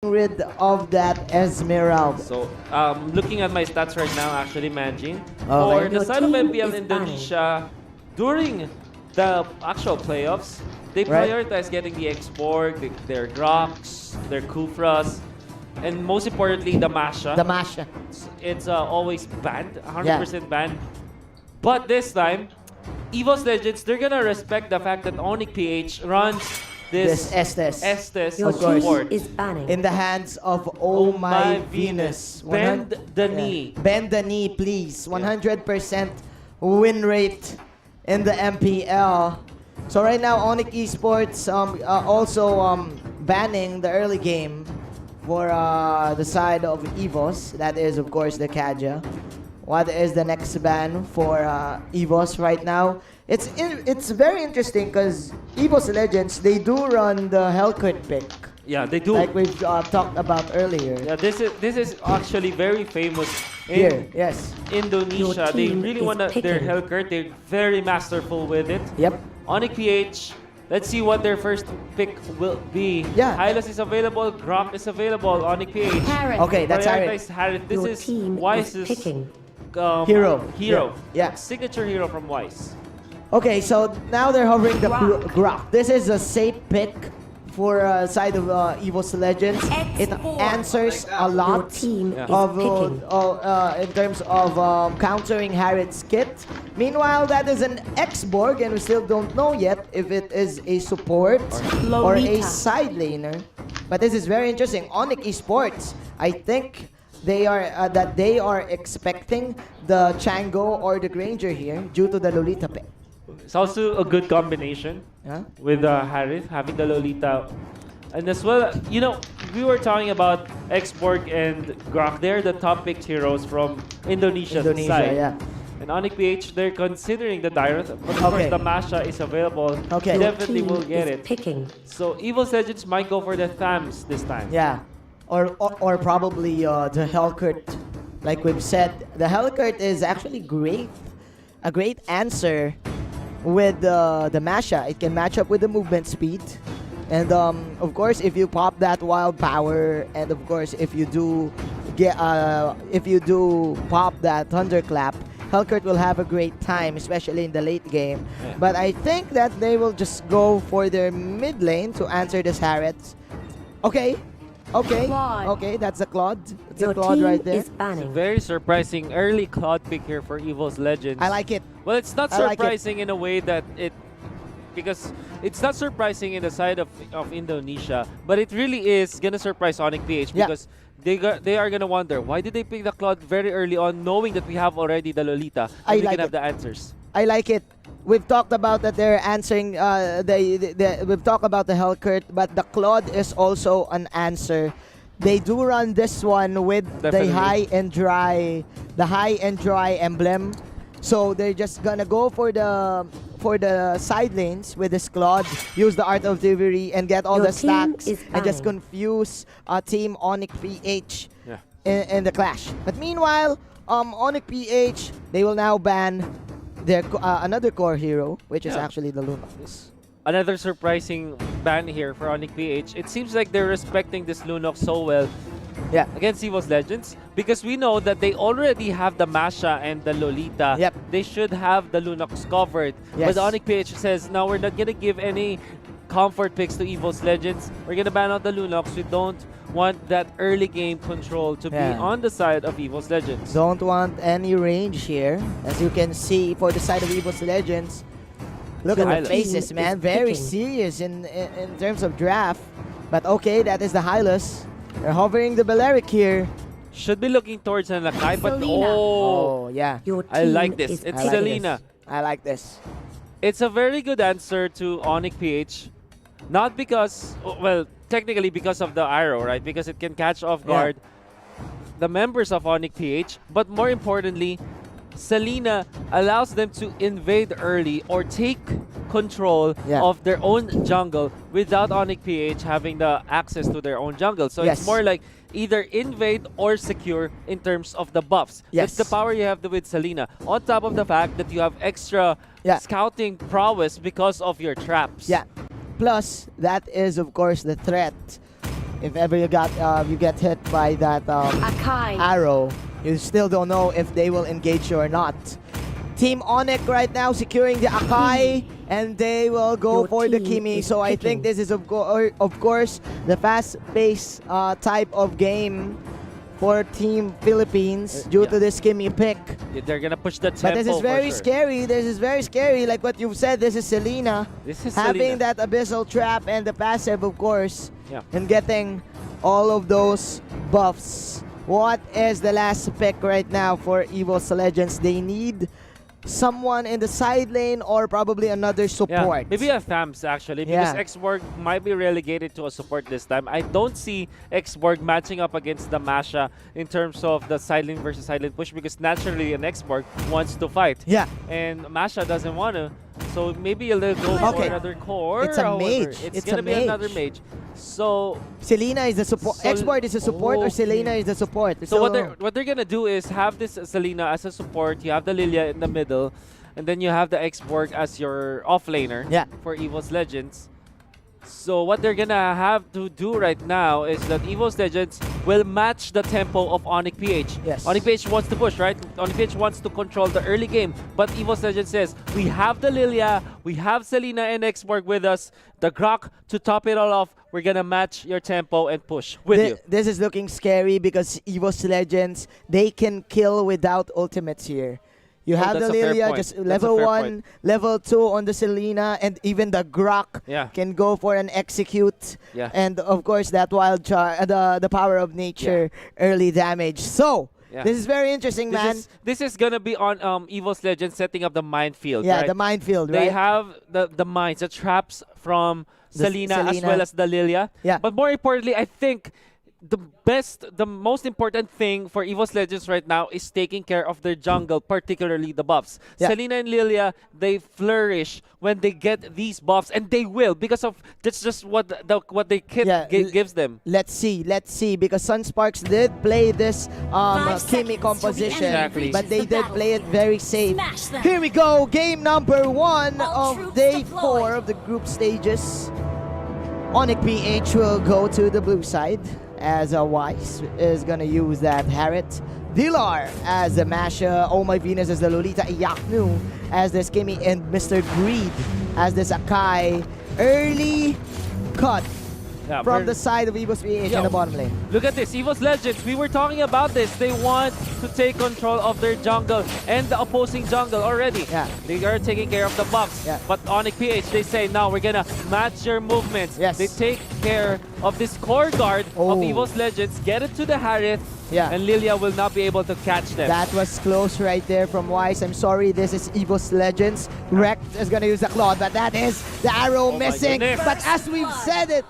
rid of that Esmeralda. So, looking at my stats right now, actually, Manjin, Oh, for right. the Your side of team MPL is Indonesia, during the actual playoffs, they Right. prioritize getting the X-Borg, their Grox, their Kufras, and most importantly, the Masha. The Masha. It's always banned, 100% banned. But this time, Evos Legends, they're gonna respect the fact that ONIC PH runs this Estes Your Of course. support. team is banning. In the hands of Oh My Venus. Bend the knee. Bend the knee, please. 100% win rate in the MPL. So right now, ONIC Esports also banning the early game for the side of Evos. That is, of course, the Kaja. What is the next ban for Evos right now? It's very interesting because Evos Legends, they do run the Hellcrit pick, Yeah, they do. like we've talked about earlier. Yeah, this is actually very famous Here, in yes. Indonesia. Your They team really is want their picking. Hellcurt. They're very masterful with it. Yep. ONIC PH, let's see what their first pick will be. Yeah. Hylas is available, Grok is available, ONIC PH. Harris. Okay, that's Harith. Prioritize Harith. This Your is team is Wise's picking. Hero. Hero. Yeah. Signature hero from Wise. Okay, so now they're hovering the Grok. Grok. This is a safe pick for side of Evos Legends. It X4. answers a Your lot team Yeah. is of picking. in terms of countering Harriet's kit. Meanwhile, that is an X-Borg, and we still don't know yet if it is a support or a Lolita. side laner. But this is very interesting. ONIC Esports, I think they are expecting the Chango or the Granger here due to the Lolita pick. It's also a good combination Huh? with Harith having the Lolita. And as well, you know, we were talking about X-Borg and Grok. They're the top picked heroes from Indonesia's Indonesia, side. yeah. And ONIC PH, they're considering the Dyrith. But of course, Okay. the Masha is available. Okay. They Your definitely team will get is it. picking. So Evos Legends might go for the Thams this time. Yeah, or probably the Hellcurt. Like we've said, the Hellcurt is actually great, a great answer with the Masha. It can match up with the movement speed, and of course, if you pop that wild power, and of course, if you do pop that thunderclap, Hellcurt will have a great time, especially in the late game. Yeah. But I think that they will just go for their mid lane to answer this Harriet. Okay. Claude. Okay, that's a Claude. It's Your a Claude team right there. is It's a banning. very surprising early Cloud pick here for Evos Legends. I like it. Well, it's not I like it. surprising in a way that because it's not surprising in the side of Indonesia, but it really is gonna surprise ONIC PH Yeah. because they are gonna wonder why did they pick the Cloud very early on, knowing that we have already the Lolita and I we like can have it. the answers. I like it. We've talked about that they're answering. We've talked about the Hellcurt, but the Claude is also an answer. They do run this one with Definitely. the high and dry emblem. So they're just gonna go for the side lanes with this Claude, use the Art of Thievery and get all Your the team stacks is and just banning. confuse Team ONIC PH Yeah. in the clash. But meanwhile, ONIC PH, they will now ban their another core hero, which is Yeah. actually the Lunox. Another surprising ban here for ONIC PH. It seems like they're respecting this Lunox so well Yeah. against Evos Legends because we know that they already have the Masha and the Lolita. Yep. They should have the Lunox covered. Yes. But ONIC PH says, no, we're not going to give any comfort picks to Evos Legends. We're going to ban out the Lunox. We don't want that early game control to Yeah. be on the side of Evos Legends. Don't want any range here. As you can see for the side of Evos Legends. Look Your at the team faces, is man. Very picking. serious in terms of draft. But okay, that is the Hylas. They're hovering the Balearic here. Should be looking towards an Nakai, but Selena. oh, Oh, yeah. Your team I like this. is It's I like picking. Selena. I like this. It's a very good answer to ONIC PH. Not because, well, technically because of the arrow, right? Because it can catch off guard the members of ONIC PH. But more importantly, Selena allows them to invade early or take control Yeah. of their own jungle without ONIC PH having the access to their own jungle. So Yes. it's more like either invade or secure in terms of the buffs. Yes. That's the power you have with Selena. On top of the fact that you have extra Yeah. scouting prowess because of your traps. Yeah. Plus, that is, of course, the threat if ever you get hit by that Akai. arrow, you still don't know if they will engage you or not. Team ONIC right now securing the Akai, and they will go Your for the team Kimi. is So I picking. think this is of course the fast-paced type of game for Team Philippines due to this Kimi pick. Yeah, they're gonna push the tempo. But this is very for sure. scary. This is very scary. Like what you've said, this is Selena. This is Having Selena. that abyssal trap and the passive, of course, Yeah. and getting all of those buffs. What is the last pick right now for Evos Legends? They need someone in the side lane or probably another support. Yeah, maybe a Thams actually, because Yeah. Xborg might be relegated to a support this time. I don't see Xborg matching up against the Masha in terms of the side lane versus side lane push, because naturally an Xborg wants to fight. Yeah. And Masha doesn't want to. So maybe they'll go for Okay. another core. It's a however. mage. It's It's gonna a be another mage. mage. So Selena is the support. So- Export is the support or Okay. Selena is the support. So what they're gonna do is have this Selena as a support. You have the Lilia in the middle, and then you have the Xborg as your offlaner Yeah. for Evos Legends. So what they're gonna have to do right now is that Evos Legends will match the tempo of ONIC PH. Yes. ONIC PH wants to push, right? ONIC PH wants to control the early game, but Evos Legends says, we have the Lilia, we have Selena and Xborg with us, the Grok to top it all off. We're gonna match your tempo and push with you. This is looking scary because Evos Legends, they can kill without ultimates here. You Oh, have the that's a fair Lilia, point. just That's a level fair 1, point. level 2 on the Selena, and even the Grok Yeah. can go for an execute. Yeah. And of course, that wild the power of nature, early damage. So, Yeah. this is very interesting, man. This is gonna be on Evos Legends setting up the minefield, Yeah, right? the minefield, They right? have the mines, the traps from The Selena as Selena. well as the Lilia. Yeah. But more importantly, I think the most important thing for Evos Legends right now is taking care of their jungle, particularly the buffs. Yeah. Selena and Lilia, they flourish when they get these buffs, and they will, because of that's just what the kit Yeah, gives them. Let's see, because Sunsparks did play this Five Kimi seconds till the composition, Exactly. but they reaches the did play it very safe. Smash them. Here we go, game number 1 All of troops day deployed. 4 of the group stages. ONIC PH will go to the blue side as Wise is gonna use that Harriet. Dilar as the Masha, Oh My Venus as the Lolita, Iyaknu as the Skimmy, and Mr. Greed as the Sakai. Early cut Yeah, from we're- the side of Evos PH in Yo. the bottom lane. Look at this, Evos Legends. We were talking about this. They want to take control of their jungle and the opposing jungle already. Yeah. They are taking care of the buffs. Yeah. But ONIC PH, they say, now we're gonna match your movements. Yes. They take care of this core guard Oh. of Evos Legends, get it to the Harith, Yeah. and Lilia will not be able to catch them. That was close right there from Wise. I'm sorry, this is Evos Legends. Rekt is gonna use the Claw, but that is the arrow Oh my missing. goodness. But as we've said it,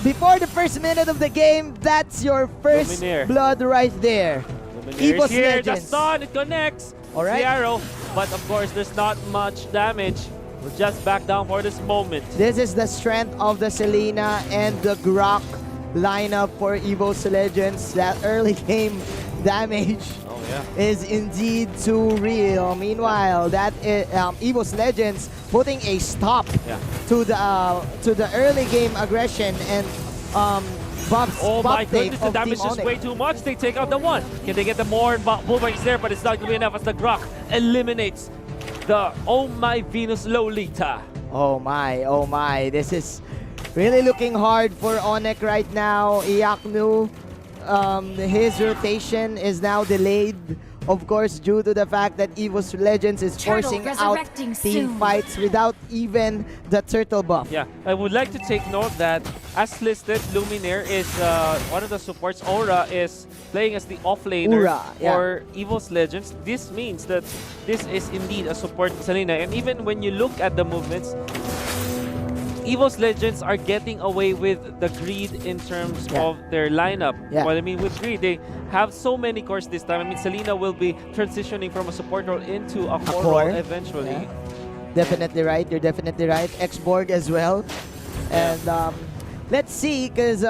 before the first minute of the game, that's your first Luminaire. blood right there. Luminaire Evos is here, the Legends. stun, it connects. All right. The arrow, but of course there's not much damage. We're just back down for this moment. This is the strength of the Selena and the Grok lineup for Evos Legends. That early game damage Oh yeah. is indeed too real. Meanwhile, that is, Evos Legends putting a stop Yeah. to the early game aggression and buffs. Oh buff my take goodness, the of damage Team is ONIC. way too much. They take out the one. Can they get the more? Boomerang is there, but it's not going to be enough as the Grok eliminates the Oh My Venus Lolita. Oh my, this is really looking hard for ONIC right now. Iyaknu, his rotation is now delayed. Of course, due to the fact that Evos Legends is Turtle forcing out resurrecting team soon. fights without even the turtle buff. Yeah, I would like to take note that as listed, Luminaire is one of the supports. Aura is playing as the offlaner Ura, yeah. for Evos Legends. This means that this is indeed a support Selena. And even when you look at the movements, Evos Legends are getting away with the greed in terms Yeah. of their lineup. Yeah. Well, I mean, with greed, they have so many cores this time. I mean, Selena will be transitioning from a support role into a core core. role eventually. Yeah. Definitely right. You're definitely right. Xborg as well. And let's see, because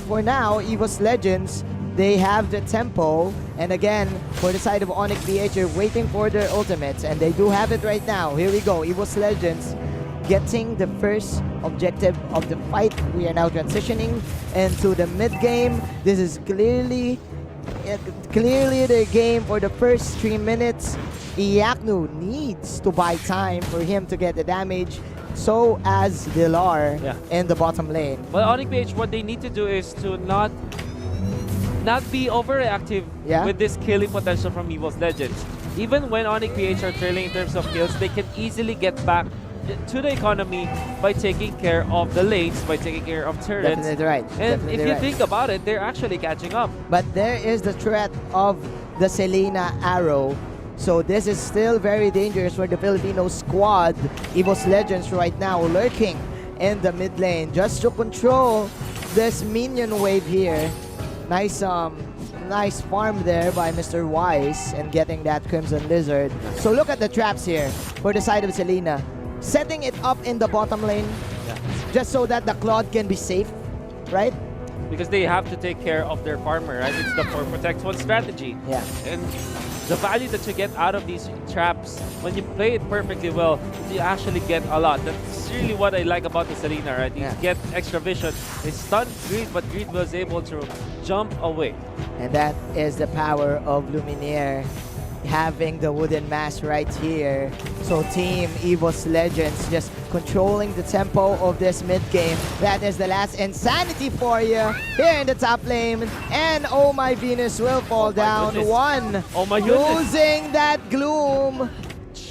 for now, Evos Legends, they have the tempo. And again, for the side of ONIC PH, you're waiting for their ultimates. And they do have it right now. Here we go. Evos Legends getting the first objective of the fight. We are now transitioning into the mid game. This is clearly the game for the first 3 minutes. Iaknu needs to buy time for him to get the damage, so as Dilar in the bottom lane. Well, ONIC PH, what they need to do is to not be overreactive with this killing potential from Evos Legends. Even when ONIC PH are trailing in terms of kills, they can easily get back to the economy by taking care of the lanes, by taking care of turrets. Definitely right. And Definitely if you right. think about it, they're actually catching up. But there is the threat of the Selena arrow. So this is still very dangerous for the Filipino squad. Evos Legends right now lurking in the mid lane just to control this minion wave here. Nice nice farm there by Mr. Wise and getting that Crimson Lizard. So look at the traps here for the side of Selena. Setting it up in the bottom lane just so that the Claude can be safe, right? Because they have to take care of their farmer, right? It's the 4 protect 1 strategy. Yeah. And the value that you get out of these traps, when you play it perfectly well, you actually get a lot. That's really what I like about the Selena, right? You get extra vision. They stunned Greed, but Greed was able to jump away. And that is the power of Luminaire having the wooden mask right here. So Team Evos Legends just controlling the tempo of this mid game. That is the last insanity for you here in the top lane. And Oh My Venus will fall down. Goodness. One. Oh my goodness. Losing that gloom.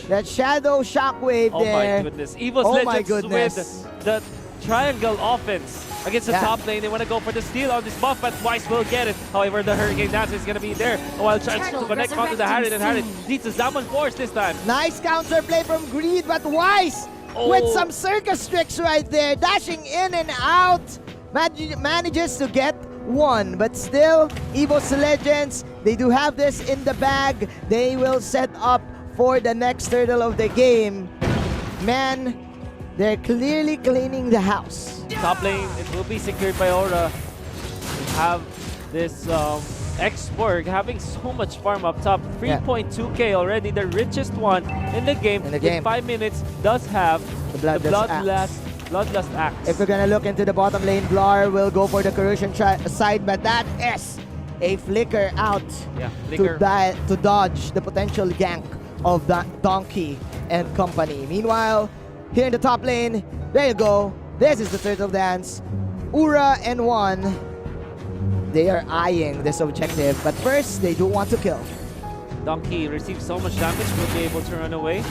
That shadow shockwave Oh there. my goodness. Evos Oh my Legends goodness. with the triangle offense against the top lane. They want to go for the steal on this buff, but Weiss will get it. However, the Hurricane Dance is going to be there. While trying to connect onto the Harriet, and Harriet needs a Zaman Force this time. Nice counter play from Greed, but Wise with some circus tricks right there, dashing in and out, manages to get one. But still, Evos Legends, they do have this in the bag. They will set up for the next turtle of the game. Man, they're clearly cleaning the house. Top lane, it will be secured by Aura. We have this X-Borg having so much farm up top. 3.2k already, the richest one in the game. In 5 minutes, does have the Bloodlust Axe. If we're gonna look into the bottom lane, Blar will go for the corrosion side, but that is a flicker out to dodge the potential gank of that Donkey and company. Meanwhile, here in the top lane, there you go. This is the turtle dance. Ura and One, they are eyeing this objective, but first they do want to kill. Donkey receives so much damage, will be able to run away.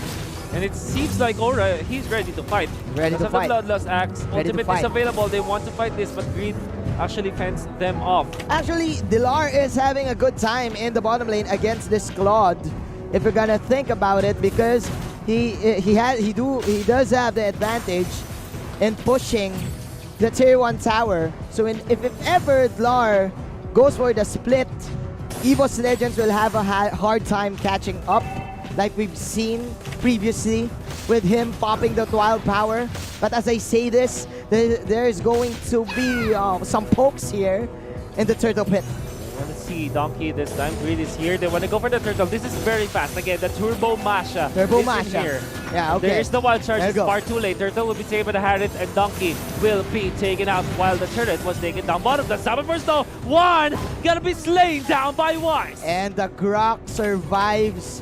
And it seems like Aura, he's ready to fight. Ready to fight. The Bloodlust Axe, Ultimate is available. They want to fight this, but Greed actually fends them off. Actually, Dilar is having a good time in the bottom lane against this Claude, if you're gonna think about it, because he does have the advantage in pushing the tier 1 tower. So if ever Dilar goes for the split, Evos Legends will have a hard time catching up, like we've seen previously with him popping the wild power. But as I say this, there's going to be some pokes here in the turtle pit. I want to see Donkey this time. Greed is here. They want to go for the turtle. This is very fast. Again, the Turbo Masha. Turbo is Masha. Here. Yeah, okay. There's the wild charge. It's go. far too late. Turtle will be taken by the Harriet, and Donkey will be taken out while the turret was taken down. Bottom, the Zaman Force though. One gonna be slain down by Wise. And the Grok survives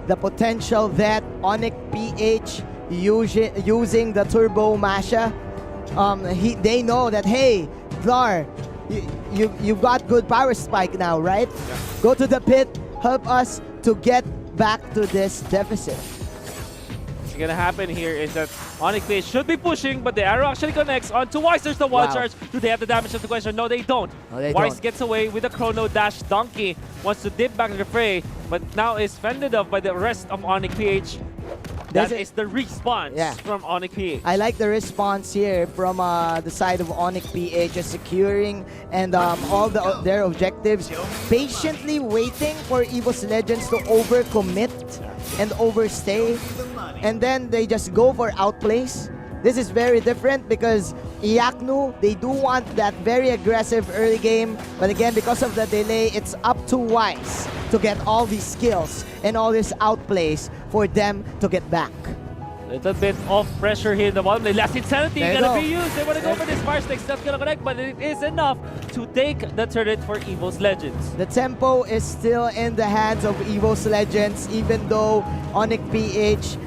the potential that ONIC PH using the Turbo Masha. They know that, hey, Dilar, you've got good power spike now, right? Yeah. Go to the pit, help us to get back to this deficit. What's gonna happen here is that ONIC PH should be pushing, but the arrow actually connects onto Wise. There's the wild charge. Do they have the damage of the question? No, they don't. No, they Wise don't. gets away with a chrono dash. Donkey wants to dip back in the fray, but now is fended off by the rest of ONIC PH. That is the response from ONIC PH. I like the response here from the side of ONIC PH, just securing and all their objectives, patiently waiting for Evos Legends to overcommit and overstay, and then they just go for outplays. This is very different because Iaknu, they do want that very aggressive early game, but again, because of the delay, it's up to Wise to get all these skills and all these outplays for them to get back. Little bit of pressure here in the bottom lane. Last Insanity There you gonna go. be used. They wanna go for this Fire Sticks. That's gonna connect, but it is enough to take the turret for Evos Legends. The tempo is still in the hands of Evos Legends, even though ONIC PH,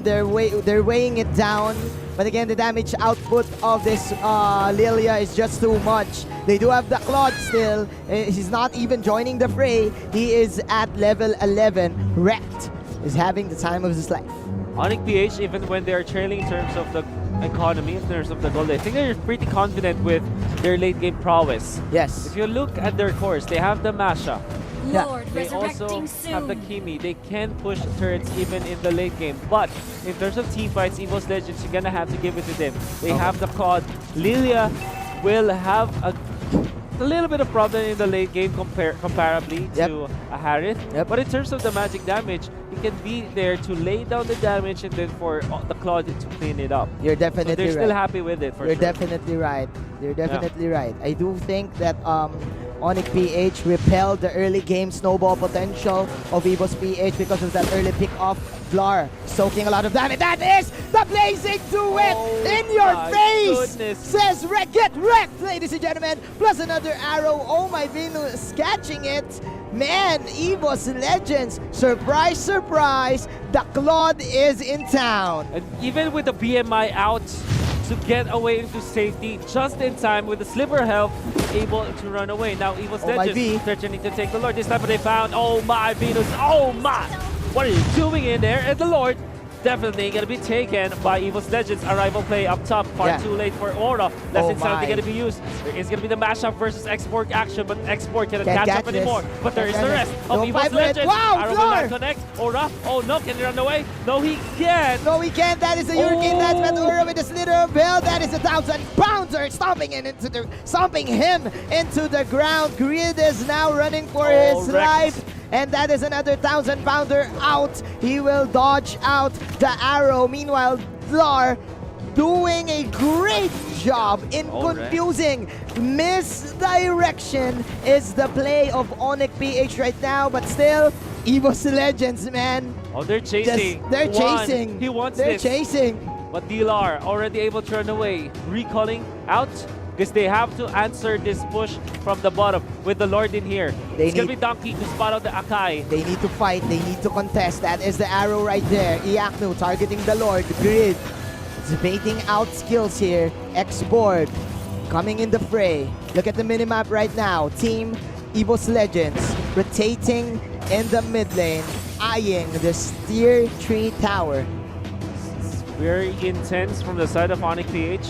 they're weighing it down. But again, the damage output of this Lilia is just too much. They do have the Claude still. He's not even joining the fray. He is at level 11. Wrecked is having the time of his life. ONIC PH, even when they're trailing in terms of the economy, in terms of the gold, I think they're pretty confident with their late game prowess. Yes. If you look at their cores, they have the Masha. Yeah. Lord, They also resurrecting have the soon. Kimi. They can push turrets even in the late game. But in terms of team fights, Evos Legends, you're gonna have to give it to them. They have the COD. Lilia will have a little bit of problem in the late game comparably Yep. to a Harith. Yep. But in terms of the magic damage, he can be there to lay down the damage and then for the Claude to clean it up. You're So definitely they're right. still happy with it for You're sure. definitely right. You're definitely right. I do think that ONIC PH repelled the early game snowball potential of Evos PH because of that early pick off. Vlar soaking a lot of damage. That is the blazing duet in your my face. goodness. Says get wrecked, ladies and gentlemen. Plus another arrow. Oh my Venus, catching it. Man, Evos Legends, surprise, surprise, the Claude is in town. And even with the BMI out to get away into safety just in time with the sliver health, able to run away. Now Evos Oh my Legends V. threatening to take the Lord. This time they found, oh my Venus, oh my! What are you doing in there? And the Lord definitely gonna be taken by Evos Legends. Arrival play up top, far Yeah. too late for Aura. Less Oh Insanity my. gonna be used. There is gonna be the mashup versus Export action, but Export cannot Can't catch catch up anymore. this. But there is Can't the catch rest it. of No Evos fight for it. Legends. Wow, Arrow will not Flor! connect. Aura, oh no, can he run away? No, he can't. No, we can't. That is a Hurricane Dance with Oh. Aura with a slither of hell. That is a 1,000-pounder stomping him into the ground. Grid is now running for his wrecked. life. And that is another 1,000-pounder out. He will dodge out the arrow. Meanwhile, Vlar doing a great job in Alright. confusing. Misdirection is the play of ONIC PH right now, but still, Evos Legends, man. Oh, they're Just- chasing. they're One. chasing. He wants They're this. chasing. But DLR already able to run away. Recalling out because they have to answer this push from the bottom with the Lord in here. They It's going to need- be Donkey to spot out the Akai. They need to fight. They need to contest. That is the arrow right there. Iaknu targeting the Lord. Grid. Debating out skills here. X-Board coming in the fray. Look at the minimap right now. Team Evos Legends rotating in the mid lane, eyeing the Tier 3 tower. It's very intense from the side of ONIC PH.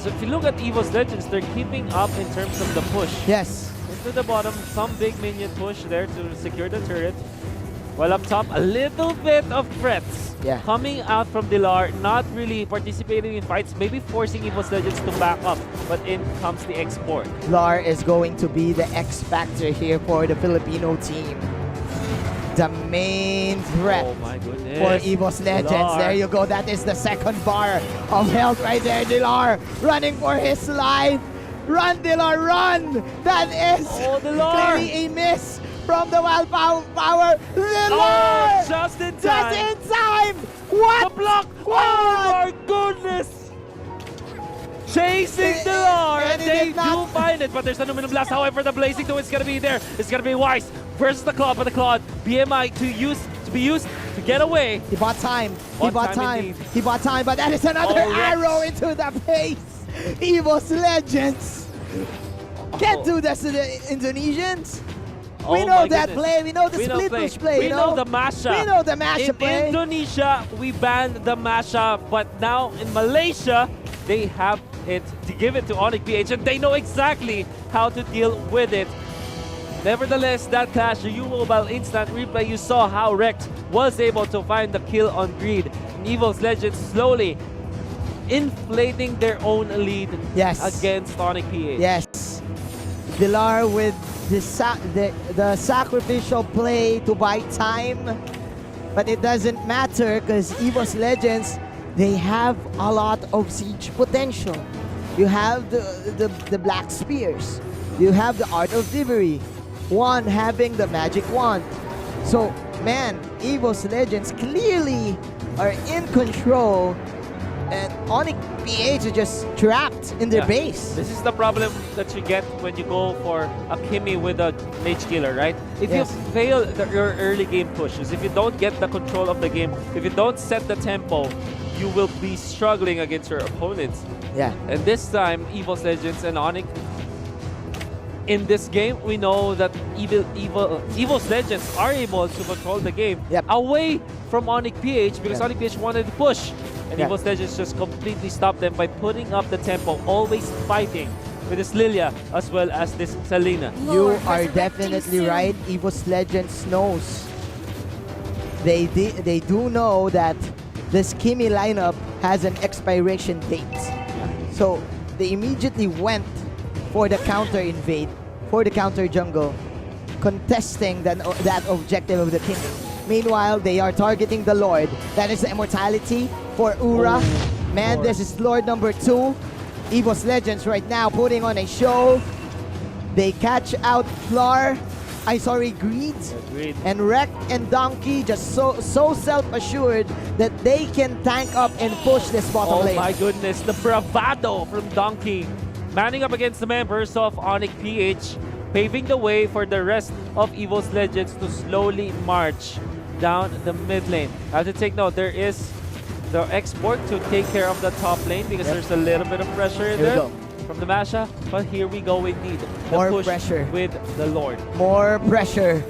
So if you look at Evos Legends, they're keeping up in terms of the push. Yes. Into the bottom, some big minion push there to secure the turret. While up top, a little bit of threats Yeah. coming out from Dilar, not really participating in fights, maybe forcing Evos Legends to back up. But in comes the Export. Vlar is going to be the X factor here for the Filipino team. The main threat Oh my goodness. for Evos Legends. Dilar. There you go. That is the second bar of health right there. Dilar running for his life. Run, Dilar, run! That is Oh, Dilar. clearly a miss from the wild power. Dilar! Oh, just in Just time. in time! What? The block. What? Oh my goodness. Chasing It- Dilar, and and it they did do not- find it, but there's an Aluminum Blast. However, the Blazing Two is gonna be there. It's gonna be Wise versus the Claude, but the Claude BMI to be used to get away. He bought time. He Bought bought time time. indeed. He bought time, but that is another Oh, yes. arrow into the face. Evos Legends can't do this to the Indonesians. We Oh know my that goodness. play. We know the We know split push play. We you know the mashup. We know the mashup In play. Indonesia, we banned the mashup, but now in Malaysia, they have it to give it to ONIC PH, and they know exactly how to deal with it. Nevertheless, that clash, the U-Mobile instant replay, you saw how Rex was able to find the kill on Greed. And Evos Legends slowly inflating their own lead Yes. against ONIC PH. Yes. Dilar with the sacrificial play to buy time. But it doesn't matter because Evos Legends, they have a lot of siege potential. You have the Black Spears. You have the Art of Thievery. One having the Magic Wand. So, man, Evos Legends clearly are in control, and ONIC PH is just trapped in their base. This is the problem that you get when you go for a Kimmy with a Mage Killer, right? If Yes. you fail your early game pushes, if you don't get the control of the game, if you don't set the tempo, you will be struggling against your opponents. Yeah. And this time, Evos Legends and ONIC, in this game, we know that Evos Legends are able to control the game away from ONIC PH because ONIC PH wanted to push. And Evos Legends just completely stopped them by putting up the tempo, always fighting with this Lilia as well as this Selena. You are definitely right. Evos Legends knows. They do know that this Kimmy lineup has an expiration date. So they immediately went for the counter invade, for the counter jungle, contesting that objective of the Kimmy. Meanwhile, they are targeting the Lord. That is the immortality for Ura. Man, Lord. this is Lord number 2. Evos Legends right now putting on a show. They catch out Greed. Agreed. And Wreck and Donkey just so self-assured that they can tank up and push this bottom Oh lane. my goodness, the bravado from Donkey. Manning up against the members of ONIC PH, paving the way for the rest of Evos Legends to slowly march down the mid lane. I have to take note, there is the export to take care of the top lane because there's a little bit of pressure in there from the Masha. But here we go indeed. The More push pressure. with the Lord. More pressure.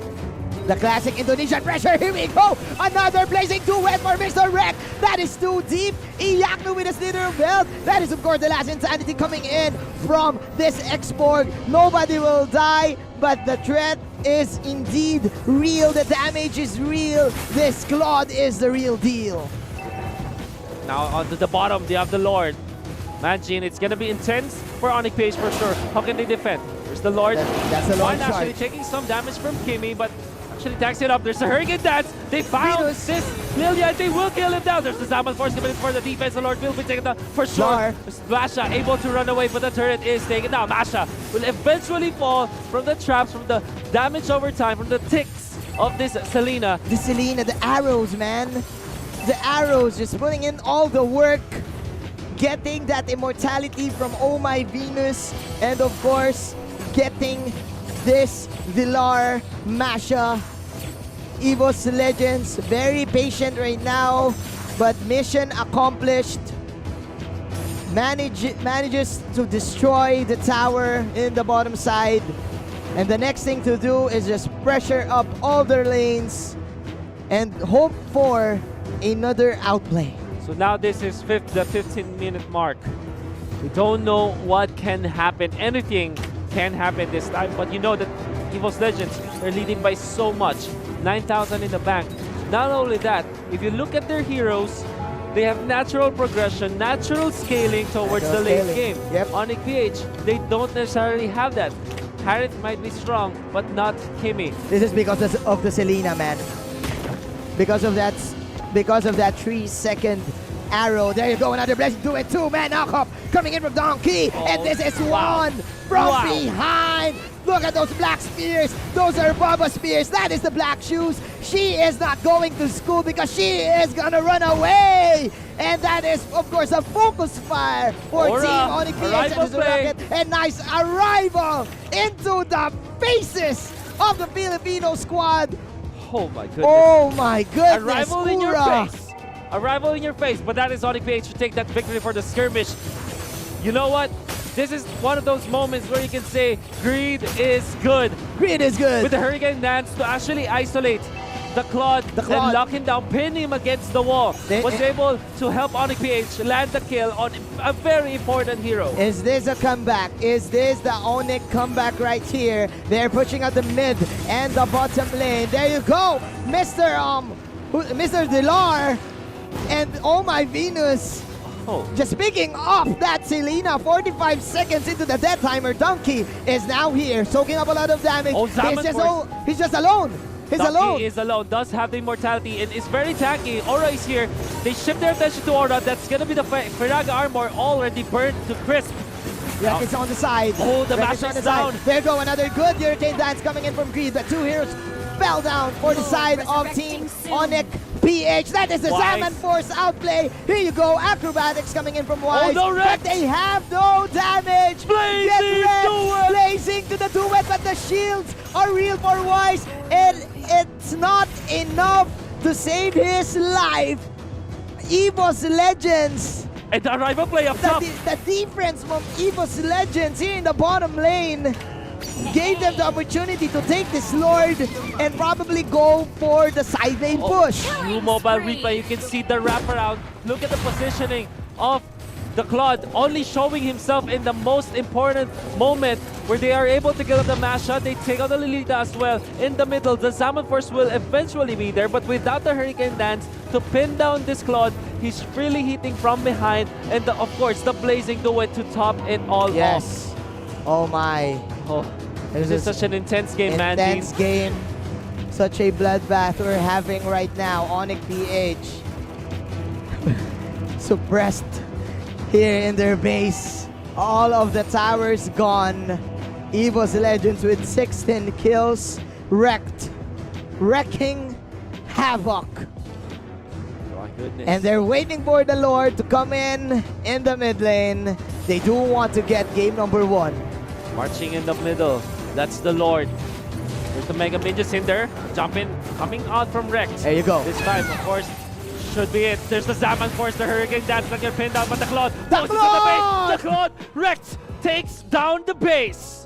The classic Indonesian pressure. Here we go. Another blazing duet for Mr. Wreck. That is too deep. Iyaknu with a slither of belt. That is, of course, the last insanity coming in from this export. Nobody will die, but the threat is indeed real. The damage is real. This Claude is the real deal. Now onto the bottom, they have the Lord. Imagine, it's gonna be intense for ONIC PH for sure. How can they defend? There's the Lord. That's the Lord One actually charge. taking some damage from Kimmy, but actually tags it up. There's a Hurricane Dance. They found Venus. this Lilia, and they will kill him down. There's the Zaman Force coming in for the defense. The Lord will be taken down for sure. Lar. Masha able to run away, but the turret is taken down. Masha will eventually fall from the traps, from the damage over time, from the ticks of this Selena. The Selena, the arrows, man. The arrows, just putting in all the work. Getting that immortality from Oh My Venus. And of course, getting this Villar, Masha. Evos Legends, very patient right now, but mission accomplished. Manages to destroy the tower in the bottom side. And the next thing to do is just pressure up all their lanes and hope for another outplay. So now this is the 15-minute mark. We don't know what can happen. Anything can happen this time, but you know that Evos Legends are leading by so much. 9,000 in the bank. Not only that, if you look at their heroes, they have natural progression, natural scaling towards the late game. Yep. ONIC PH, they don't necessarily have that. Harriet might be strong, but not Kimmy. This is because of the Selena, man. Because of that 3-second arrow. There you go, another blessing. Do it too, man. Knockup coming in from Donkey. And this is one from behind. Look at those black spears. Those are Baba spears. That is the black shoes. She is not going to school because she is gonna run away. And that is, of course, a focus fire for Aura, Team ONIC PH arrival and Rocket. And nice arrival into the faces of the Filipino squad. Oh my goodness. Oh my goodness. Arrival in your Ura. face. Arrival in your face, but that is ONIC PH to take that victory for the skirmish. You know what? This is one of those moments where you can say Greed is good. Greed is good. With the Hurricane Dance to actually isolate the Claude and lock him down, pin him against the wall. Was able to help ONIC PH land the kill on a very important hero. Is this a comeback? Is this the ONIC comeback right here? They're pushing out the mid and the bottom lane. There you go, Mr. Dilar and Oh My Venus. Just picking off that Selena, 45 seconds into the death timer. Donkey is now here, soaking up a lot of damage. He's just alone. Donkey is alone, does have the immortality, and is very tanky. Aura is here. They shift their attention to Aura. That's gonna be the Firaga armor already burned to crisp. It's on the side. Oh, the Masha is down. There you go, another good Hurricane Dance coming in from Greed. The two heroes fell down for the side of Team ONIC. PH. That is the Wise. Salmon Force outplay. Here you go. Acrobatics coming in from Wise. no, Rex. But they have no damage. Blazing Get Rex duet. blazing to the duet, but the shields are real for Wise. And it's not enough to save his life. Evos Legends. And the arrival play up top. The defense from Evos Legends here in the bottom lane gave them the opportunity to take this Lord and probably go for the side lane push. New mobile replay, you can see the wraparound. Look at the positioning of the Claude, only showing himself in the most important moment where they are able to get on the Masha. They take out the Lolita as well. In the middle, the Salmon Force will eventually be there, but without the Hurricane Dance to pin down this Claude, he's freely hitting from behind. And of course, the Blazing Duet to top it all off. Yes. Oh my. Oh, this is such an intense game, man. Intense game. Such a bloodbath we're having right now. ONIC PH. Suppressed here in their base. All of the towers gone. Evos Legends with 16 kills. Wrecking havoc. My goodness. And they're waiting for the Lord to come in the mid lane. They do want to get game number 1. Marching in the middle. That's the Lord. There's the Mega Midgets in there. Jumping, coming out from Rex. There you go. This time, of course, should be it. There's the Salmon Force, the Hurricane Dance that get pinned down, but the Claude The goes into the base. Claude! The Claude, Rex takes down the base.